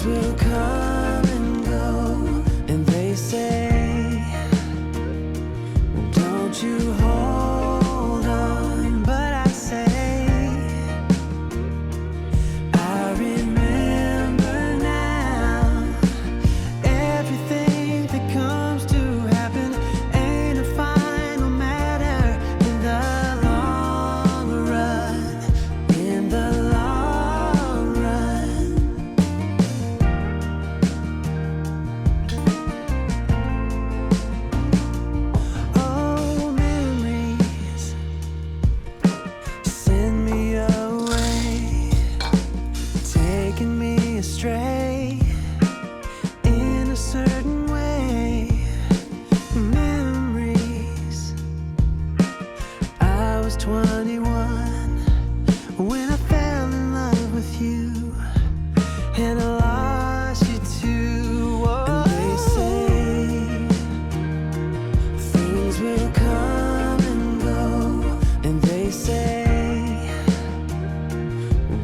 will come and go, and they say, don't you hold on, but I say, I remember now. Everything that comes to happen ain't a final matter in the long run, in the long run. Oh, memories send me away, taking me astray in a certain way. Memories. I was 21 when I fell in love with you, and I lost you too. Whoa. And they say things will come and go, and they say,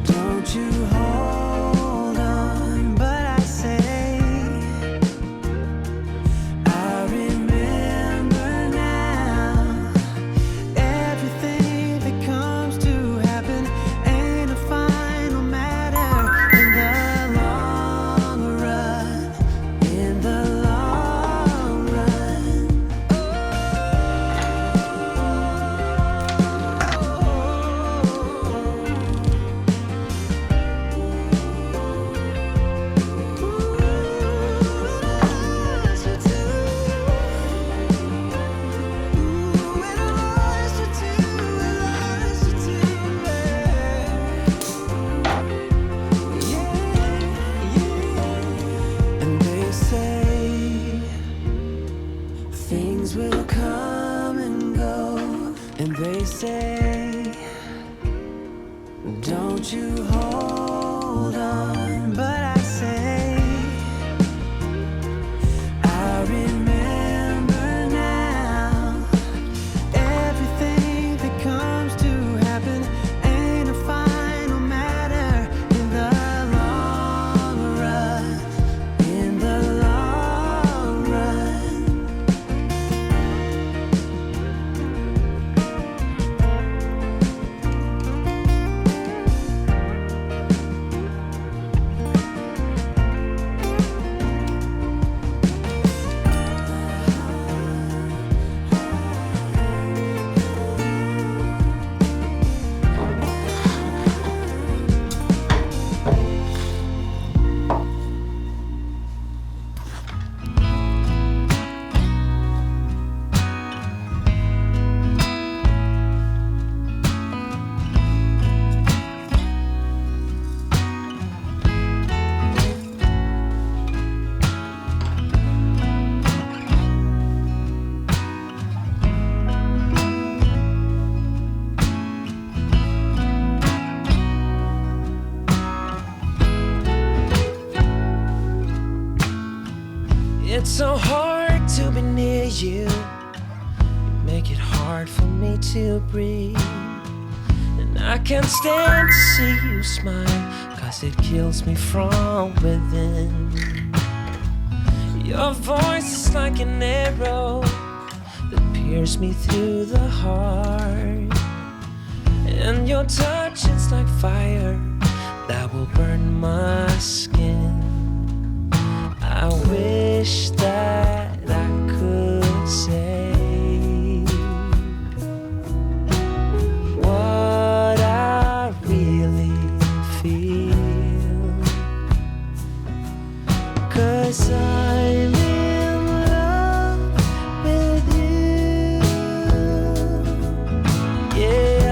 don't you hold on, but I say, I remember now. Everything that comes to happen ain't a final matter in the long run, in the long run. And they say things will come and go, and they say, don't you hold on, but I say, I remember now. Everything that comes to happen ain't a final matter in the long run, in the long run. It's so hard to be near you. You make it hard for me to breathe. And I can't stand to see you smile, 'cause it kills me from within. Your voice is like an arrow that pierces me through the heart. And your touch is like fire that will burn my skin. I wish that I could say what I really feel, 'cause I'm in love with you. Yeah,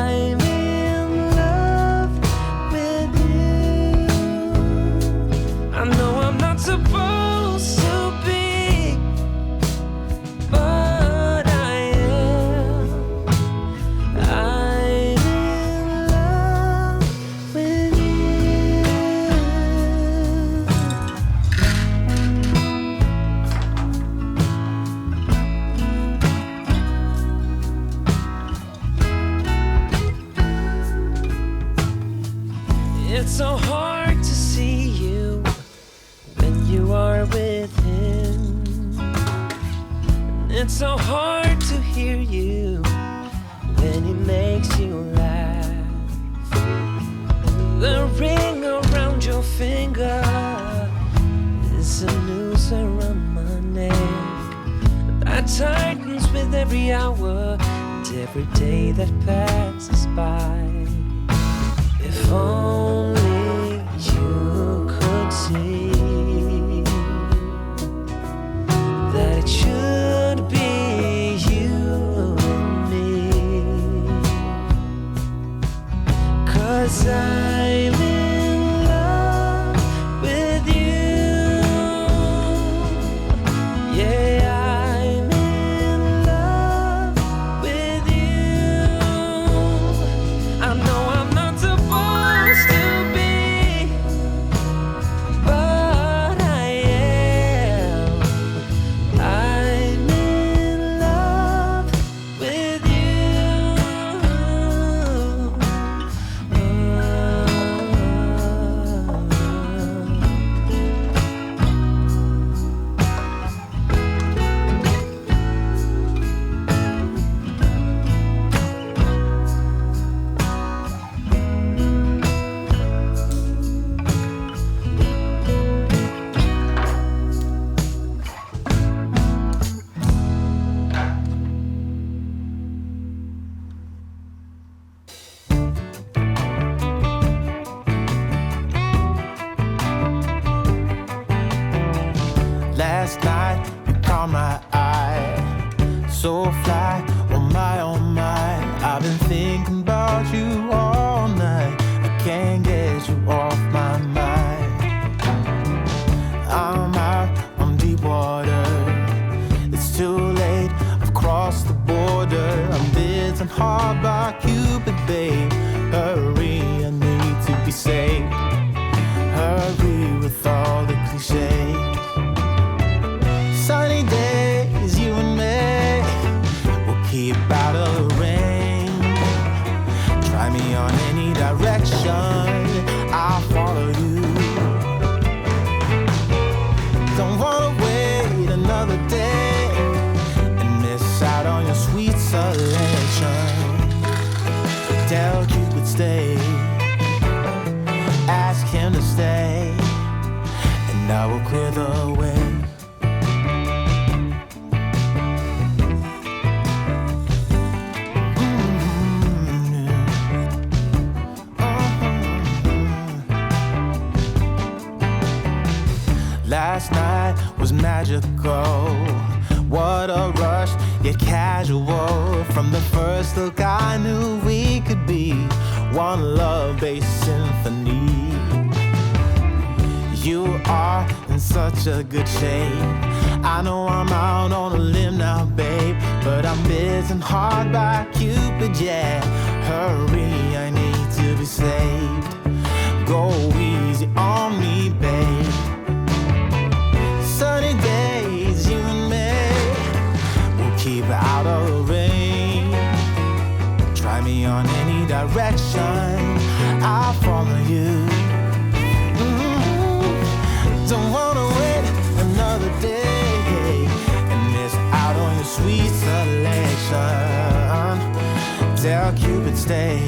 I'm in love with you. finger is a noose around my neck that tightens with every hour and every day that passes by. If only you could see that it should be you and me, 'cause I'm in love with you. Yeah, I'm in love with you. I know I'm not supposed to be, but I am. I'm in love with you. Last night you caught my eye, so fly, oh my, I've been thinking about you all night. I can't get you off my mind. I'm out on deep water, it's too late, I've crossed the border. I'm bitten hard by Cupid, babe. Hurry, I need to be saved. Hurry with all the cliches. Sunny days, you and me, we'll keep out of the rain. Try me on any direction, I'll follow you. Don't wanna wait another day and miss out on your sweet selection. Tell Cupid stay, ask him to stay, and I will clear the way. Last night was magical. What a rush, yet casual. From the first look I knew we could be one love-based symphony. You are in such a good shape. I know I'm out on a limb now, babe, but I'm bitten hard by Cupid, yeah. Hurry, I need to be saved. Go easy on me, babe. Sunny days, you and me, we'll keep out of the rain. Try me on any direction, I'll follow you. Don't wanna wait another day and miss out on your sweet selection. Tell Cupid stay,